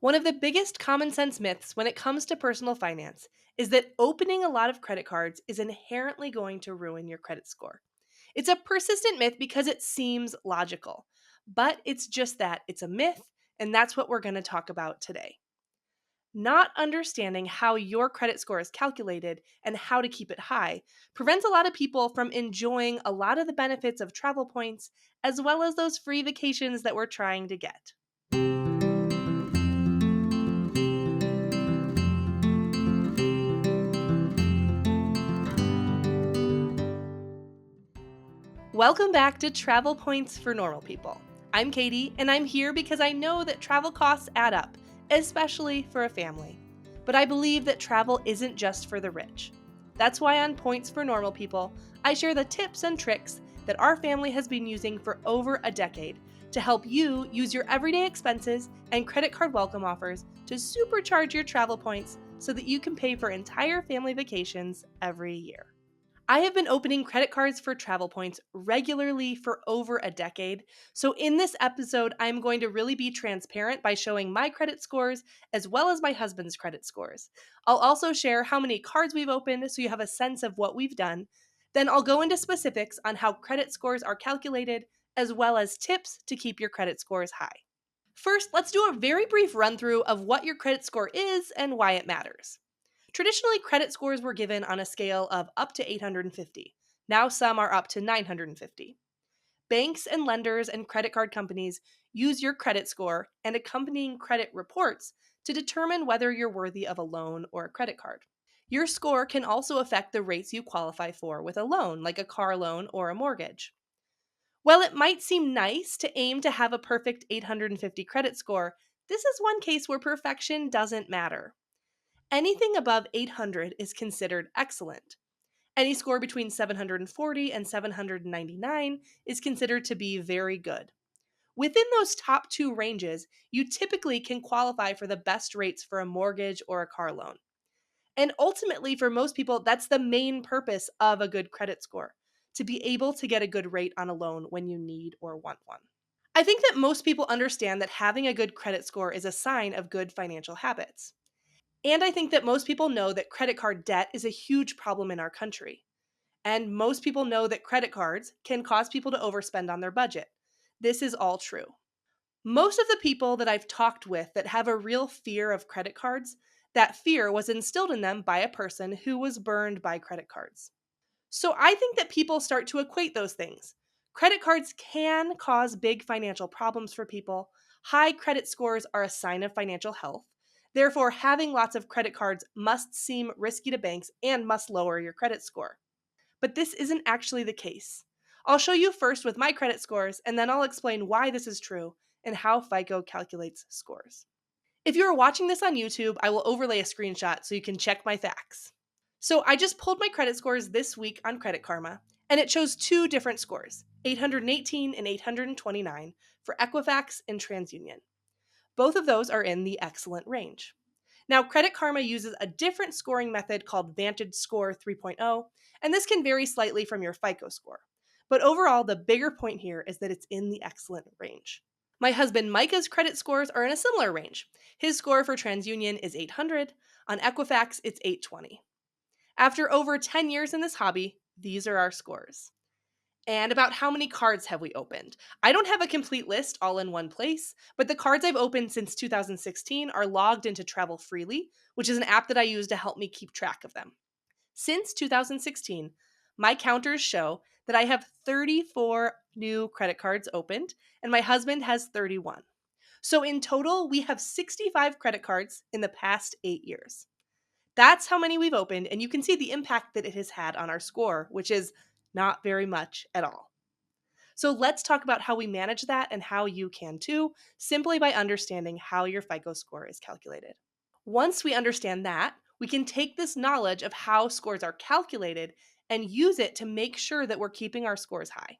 One of the biggest common sense myths when it comes to personal finance is that opening a lot of credit cards is inherently going to ruin your credit score. It's a persistent myth because it seems logical, but it's just that it's a myth, and that's what we're going to talk about today. Not understanding how your credit score is calculated and how to keep it high prevents a lot of people from enjoying a lot of the benefits of travel points as well as those free vacations that we're trying to get. Welcome back to Travel Points for Normal People. I'm Katie, and I'm here because I know that travel costs add up, especially for a family. But I believe that travel isn't just for the rich. That's why on Points for Normal People, I share the tips and tricks that our family has been using for over a decade to help you use your everyday expenses and credit card welcome offers to supercharge your travel points so that you can pay for entire family vacations every year. I have been opening credit cards for travel points regularly for over a decade. So, in this episode, I'm going to really be transparent by showing my credit scores as well as my husband's credit scores. I'll also share how many cards we've opened so you have a sense of what we've done. Then, I'll go into specifics on how credit scores are calculated, as well as tips to keep your credit scores high. First, let's do a very brief run through of what your credit score is and why it matters. Traditionally, credit scores were given on a scale of up to 850. Now some are up to 950. Banks and lenders and credit card companies use your credit score and accompanying credit reports to determine whether you're worthy of a loan or a credit card. Your score can also affect the rates you qualify for with a loan, like a car loan or a mortgage. While it might seem nice to aim to have a perfect 850 credit score, this is one case where perfection doesn't matter. Anything above 800 is considered excellent. Any score between 740 and 799 is considered to be very good. Within those top two ranges, you typically can qualify for the best rates for a mortgage or a car loan. And ultimately, for most people, that's the main purpose of a good credit score, to be able to get a good rate on a loan when you need or want one. I think that most people understand that having a good credit score is a sign of good financial habits. And I think that most people know that credit card debt is a huge problem in our country. And most people know that credit cards can cause people to overspend on their budget. This is all true. Most of the people that I've talked with that have a real fear of credit cards, that fear was instilled in them by a person who was burned by credit cards. So I think that people start to equate those things. Credit cards can cause big financial problems for people. High credit scores are a sign of financial health. Therefore, having lots of credit cards must seem risky to banks and must lower your credit score. But this isn't actually the case. I'll show you first with my credit scores, and then I'll explain why this is true and how FICO calculates scores. If you are watching this on YouTube, I will overlay a screenshot so you can check my facts. So I just pulled my credit scores this week on Credit Karma, and it shows two different scores, 818 and 829 for Equifax and TransUnion. Both of those are in the excellent range. Now, Credit Karma uses a different scoring method called Vantage Score 3.0, and this can vary slightly from your FICO score. But overall, the bigger point here is that it's in the excellent range. My husband Micah's credit scores are in a similar range. His score for TransUnion is 800, on Equifax it's 820. After over 10 years in this hobby, these are our scores. And about how many cards have we opened? I don't have a complete list all in one place, but the cards I've opened since 2016 are logged into Travel Freely, which is an app that I use to help me keep track of them. Since 2016, my counters show that I have 34 new credit cards opened, and my husband has 31. So in total, we have 65 credit cards in the past 8 years. That's how many we've opened, and you can see the impact that it has had on our score, which is not very much at all. So let's talk about how we manage that and how you can too, simply by understanding how your FICO score is calculated. Once we understand that, we can take this knowledge of how scores are calculated and use it to make sure that we're keeping our scores high.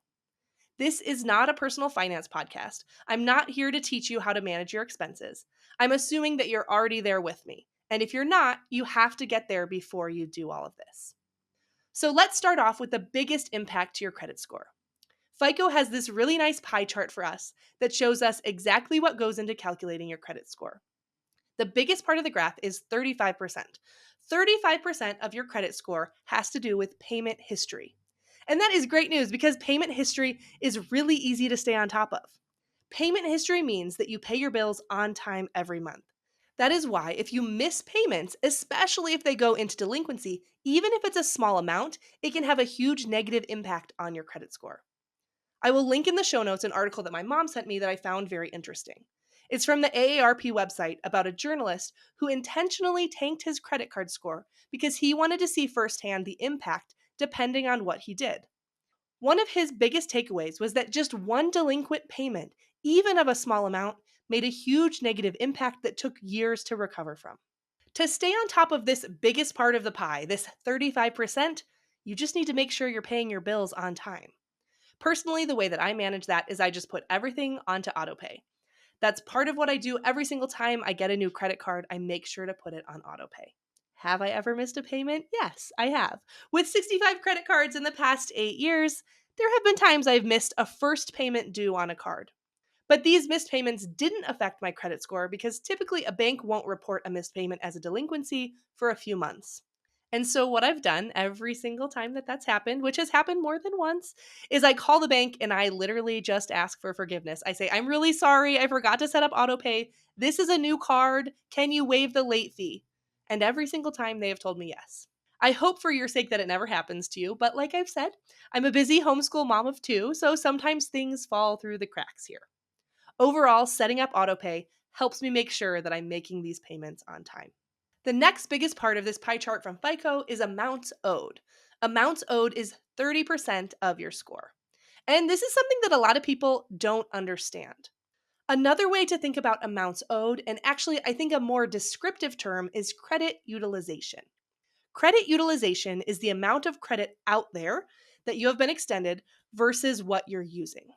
This is not a personal finance podcast. I'm not here to teach you how to manage your expenses. I'm assuming that you're already there with me. And if you're not, you have to get there before you do all of this. So let's start off with the biggest impact to your credit score. FICO has this really nice pie chart for us that shows us exactly what goes into calculating your credit score. The biggest part of the graph is 35%. 35% of your credit score has to do with payment history. And that is great news because payment history is really easy to stay on top of. Payment history means that you pay your bills on time every month. That is why if you miss payments, especially if they go into delinquency, even if it's a small amount, it can have a huge negative impact on your credit score. I will link in the show notes an article that my mom sent me that I found very interesting. It's from the AARP website about a journalist who intentionally tanked his credit card score because he wanted to see firsthand the impact depending on what he did. One of his biggest takeaways was that just one delinquent payment, even of a small amount, made a huge negative impact that took years to recover from. To stay on top of this biggest part of the pie, this 35%, you just need to make sure you're paying your bills on time. Personally, the way that I manage that is I just put everything onto autopay. That's part of what I do every single time I get a new credit card. I make sure to put it on autopay. Have I ever missed a payment? Yes, I have. With 65 credit cards in the past 8 years, there have been times I've missed a first payment due on a card. But these missed payments didn't affect my credit score because typically a bank won't report a missed payment as a delinquency for a few months. And so, what I've done every single time that that's happened, which has happened more than once, is I call the bank and I literally just ask for forgiveness. I say, I'm really sorry. I forgot to set up autopay. This is a new card. Can you waive the late fee? And every single time they have told me yes. I hope for your sake that it never happens to you. But like I've said, I'm a busy homeschool mom of two. So sometimes things fall through the cracks here. Overall, setting up autopay helps me make sure that I'm making these payments on time. The next biggest part of this pie chart from FICO is amounts owed. Amounts owed is 30% of your score. And this is something that a lot of people don't understand. Another way to think about amounts owed, and actually I think a more descriptive term, is credit utilization. Credit utilization is the amount of credit out there that you have been extended versus what you're using.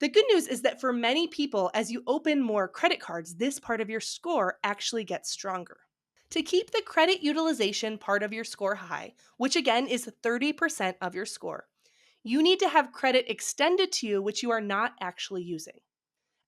The good news is that for many people, as you open more credit cards, this part of your score actually gets stronger. To keep the credit utilization part of your score high, which again is 30% of your score, you need to have credit extended to you which you are not actually using.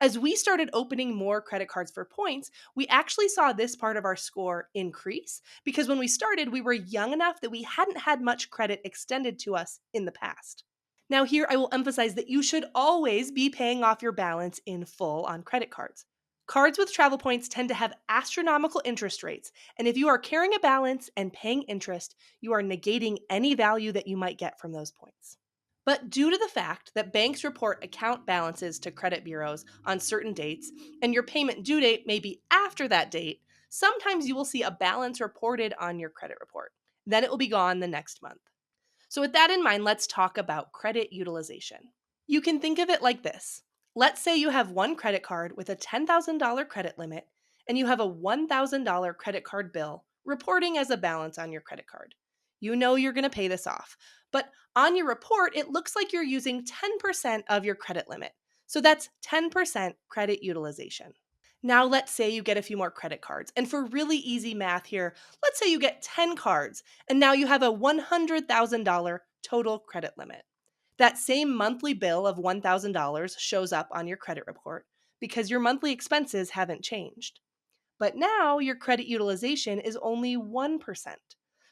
As we started opening more credit cards for points, we actually saw this part of our score increase because when we started, we were young enough that we hadn't had much credit extended to us in the past. Now, here I will emphasize that you should always be paying off your balance in full on credit cards. Cards with travel points tend to have astronomical interest rates, and if you are carrying a balance and paying interest, you are negating any value that you might get from those points. But due to the fact that banks report account balances to credit bureaus on certain dates, and your payment due date may be after that date, sometimes you will see a balance reported on your credit report. Then it will be gone the next month. So, with that in mind, let's talk about credit utilization. You can think of it like this. Let's say you have one credit card with a $10,000 credit limit, and you have a $1,000 credit card bill reporting as a balance on your credit card. You know you're going to pay this off, but on your report, it looks like you're using 10% of your credit limit. So that's 10% credit utilization. Now, let's say you get a few more credit cards. And for really easy math here, let's say you get 10 cards, and now you have a $100,000 total credit limit. That same monthly bill of $1,000 shows up on your credit report because your monthly expenses haven't changed. But now your credit utilization is only 1%.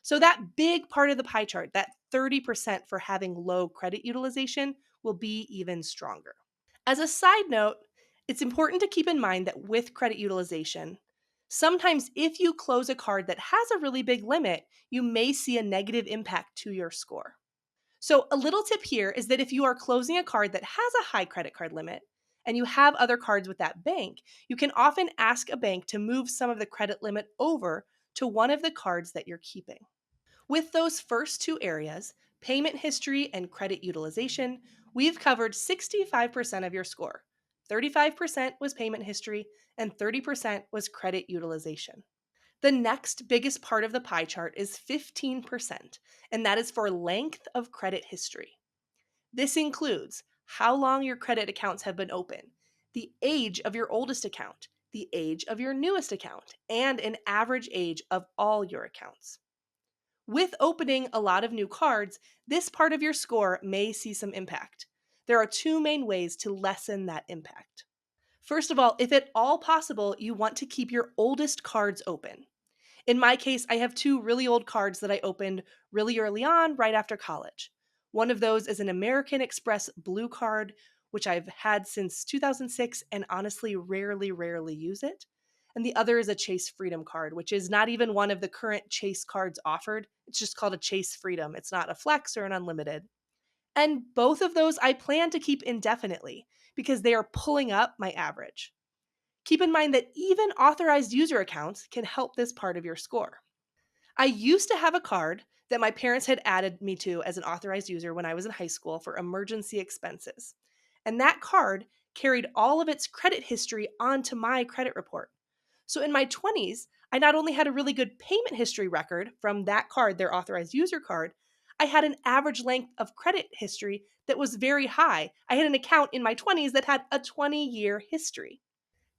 So that big part of the pie chart, that 30% for having low credit utilization, will be even stronger. As a side note, it's important to keep in mind that with credit utilization, sometimes if you close a card that has a really big limit, you may see a negative impact to your score. So, a little tip here is that if you are closing a card that has a high credit card limit and you have other cards with that bank, you can often ask a bank to move some of the credit limit over to one of the cards that you're keeping. With those first two areas, payment history and credit utilization, we've covered 65% of your score. 35% was payment history, and 30% was credit utilization. The next biggest part of the pie chart is 15%, and that is for length of credit history. This includes how long your credit accounts have been open, the age of your oldest account, the age of your newest account, and an average age of all your accounts. With opening a lot of new cards, this part of your score may see some impact. There are two main ways to lessen that impact. First of all, if at all possible, you want to keep your oldest cards open. In my case, I have two really old cards that I opened really early on, right after college. One of those is an American Express Blue card, which I've had since 2006 and honestly rarely use it. And the other is a Chase Freedom card, which is not even one of the current Chase cards offered. It's just called a Chase Freedom. It's not a Flex or an Unlimited. And both of those I plan to keep indefinitely because they are pulling up my average. Keep in mind that even authorized user accounts can help this part of your score. I used to have a card that my parents had added me to as an authorized user when I was in high school for emergency expenses. And that card carried all of its credit history onto my credit report. So in my 20s, I not only had a really good payment history record from that card, their authorized user card, I had an average length of credit history that was very high. I had an account in my 20s that had a 20-year history.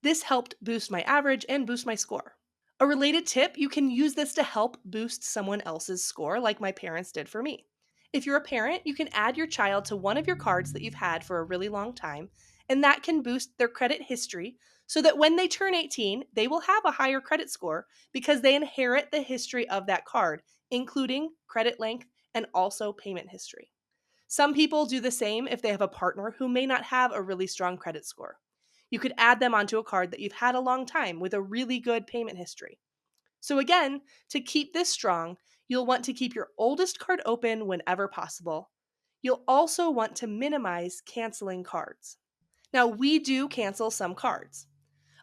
This helped boost my average and boost my score. A related tip, you can use this to help boost someone else's score, like my parents did for me. If you're a parent, you can add your child to one of your cards that you've had for a really long time, and that can boost their credit history so that when they turn 18, they will have a higher credit score because they inherit the history of that card, including credit length and also payment history. Some people do the same if they have a partner who may not have a really strong credit score. You could add them onto a card that you've had a long time with a really good payment history. So, again, to keep this strong, you'll want to keep your oldest card open whenever possible. You'll also want to minimize canceling cards. Now, we do cancel some cards.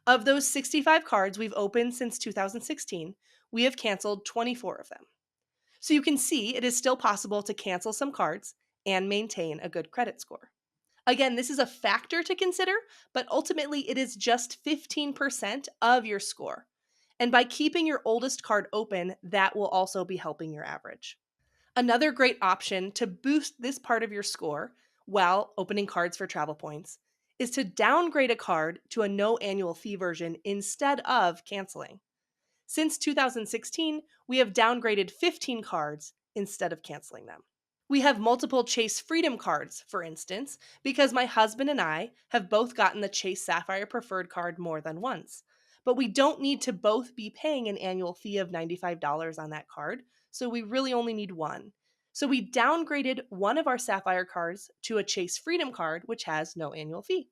Of those 65 cards we've opened since 2016, we have canceled 24 of them. So you can see it is still possible to cancel some cards and maintain a good credit score. Again, this is a factor to consider, but ultimately it is just 15% of your score. And by keeping your oldest card open, that will also be helping your average. Another great option to boost this part of your score while opening cards for travel points is to downgrade a card to a no annual fee version instead of canceling. Since 2016, we have downgraded 15 cards instead of canceling them. We have multiple Chase Freedom cards, for instance, because my husband and I have both gotten the Chase Sapphire Preferred card more than once. But we don't need to both be paying an annual fee of $95 on that card, so we really only need one. So we downgraded one of our Sapphire cards to a Chase Freedom card, which has no annual fee.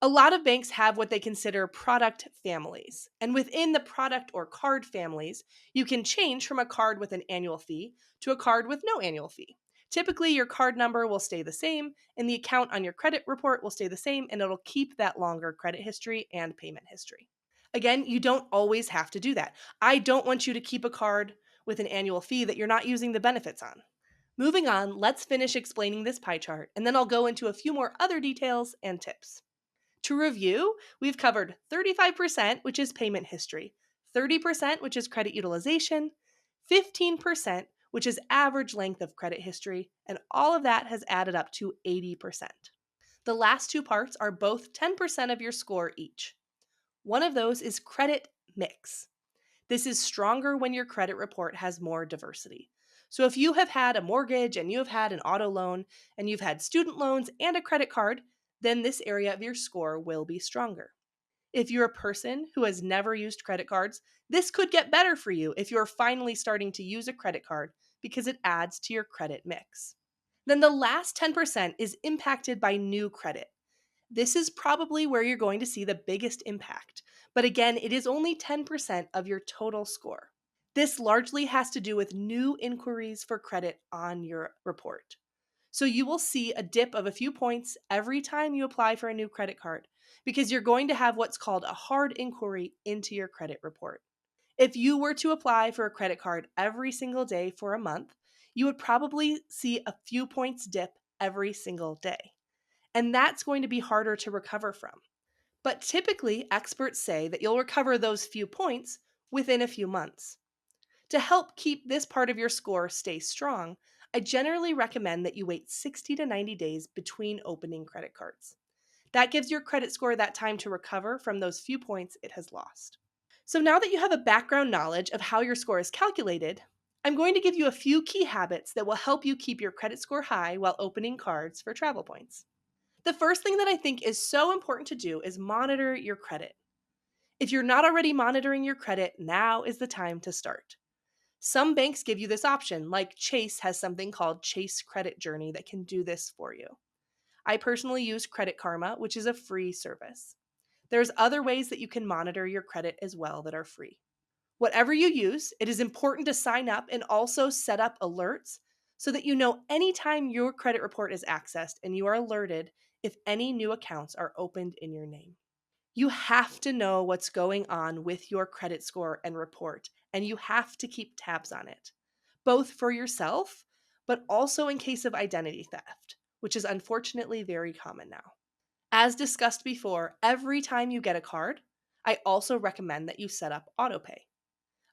A lot of banks have what they consider product families. And within the product or card families, you can change from a card with an annual fee to a card with no annual fee. Typically, your card number will stay the same, and the account on your credit report will stay the same, and it'll keep that longer credit history and payment history. Again, you don't always have to do that. I don't want you to keep a card with an annual fee that you're not using the benefits on. Moving on, let's finish explaining this pie chart, and then I'll go into a few more other details and tips. To review, we've covered 35%, which is payment history, 30%, which is credit utilization, 15%, which is average length of credit history, and all of that has added up to 80%. The last two parts are both 10% of your score each. One of those is credit mix. This is stronger when your credit report has more diversity. So if you have had a mortgage and you have had an auto loan and you've had student loans and a credit card, then this area of your score will be stronger. If you're a person who has never used credit cards, this could get better for you if you're finally starting to use a credit card because it adds to your credit mix. Then the last 10% is impacted by new credit. This is probably where you're going to see the biggest impact, but again, it is only 10% of your total score. This largely has to do with new inquiries for credit on your report. So you will see a dip of a few points every time you apply for a new credit card because you're going to have what's called a hard inquiry into your credit report. If you were to apply for a credit card every single day for a month, you would probably see a few points dip every single day. And that's going to be harder to recover from. But typically, experts say that you'll recover those few points within a few months. To help keep this part of your score stay strong, I generally recommend that you wait 60 to 90 days between opening credit cards. That gives your credit score that time to recover from those few points it has lost. So now that you have a background knowledge of how your score is calculated, I'm going to give you a few key habits that will help you keep your credit score high while opening cards for travel points. The first thing that I think is so important to do is monitor your credit. If you're not already monitoring your credit, now is the time to start. Some banks give you this option, like Chase has something called Chase Credit Journey that can do this for you. I personally use Credit Karma, which is a free service. There's other ways that you can monitor your credit as well that are free. Whatever you use, it is important to sign up and also set up alerts so that you know anytime your credit report is accessed and you are alerted if any new accounts are opened in your name. You have to know what's going on with your credit score and report, and you have to keep tabs on it, both for yourself, but also in case of identity theft, which is unfortunately very common now. As discussed before, every time you get a card, I also recommend that you set up autopay.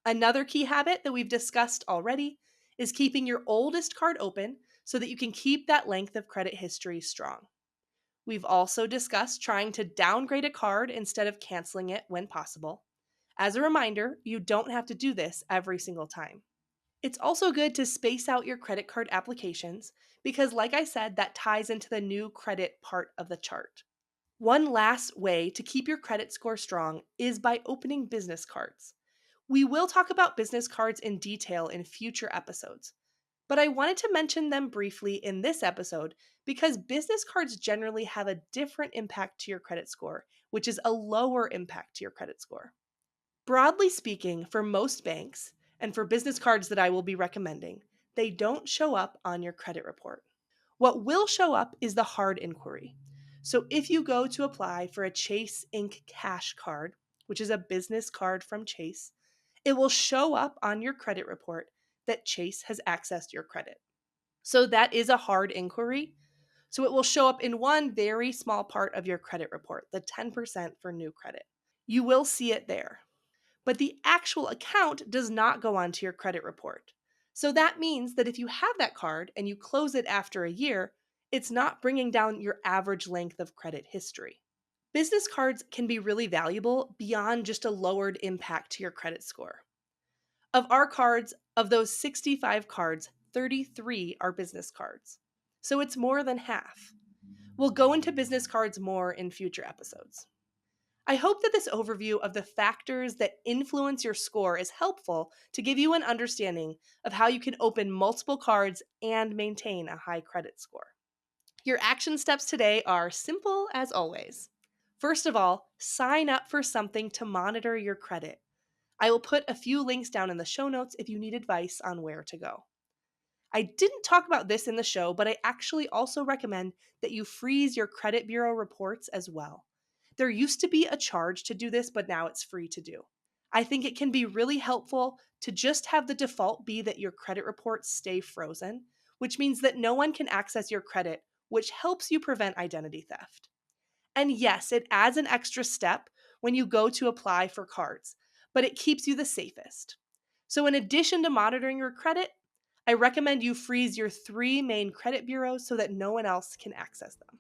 Another key habit that we've discussed already is keeping your oldest card open so that you can keep that length of credit history strong. We've also discussed trying to downgrade a card instead of canceling it when possible. As a reminder, you don't have to do this every single time. It's also good to space out your credit card applications because, like I said, that ties into the new credit part of the chart. One last way to keep your credit score strong is by opening business cards. We will talk about business cards in detail in future episodes, but I wanted to mention them briefly in this episode because business cards generally have a different impact to your credit score, which is a lower impact to your credit score. Broadly speaking, for most banks, and for business cards that I will be recommending, they don't show up on your credit report. What will show up is the hard inquiry. So if you go to apply for a Chase Ink Cash card, which is a business card from Chase, it will show up on your credit report that Chase has accessed your credit. So that is a hard inquiry. So it will show up in one very small part of your credit report, the 10% for new credit. You will see it there. But the actual account does not go onto your credit report. So that means that if you have that card and you close it after a year, it's not bringing down your average length of credit history. Business cards can be really valuable beyond just a lowered impact to your credit score. Of our cards, of those 65 cards, 33 are business cards. So it's more than half. We'll go into business cards more in future episodes. I hope that this overview of the factors that influence your score is helpful to give you an understanding of how you can open multiple cards and maintain a high credit score. Your action steps today are simple as always. First of all, sign up for something to monitor your credit. I will put a few links down in the show notes if you need advice on where to go. I didn't talk about this in the show, but I actually also recommend that you freeze your credit bureau reports as well. There used to be a charge to do this, but now it's free to do. I think it can be really helpful to just have the default be that your credit reports stay frozen, which means that no one can access your credit, which helps you prevent identity theft. And yes, it adds an extra step when you go to apply for cards, but it keeps you the safest. So in addition to monitoring your credit, I recommend you freeze your 3 main credit bureaus so that no one else can access them.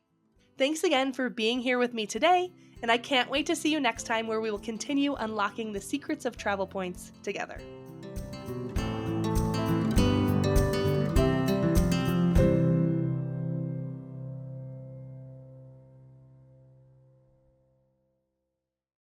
Thanks again for being here with me today, and I can't wait to see you next time where we will continue unlocking the secrets of travel points together.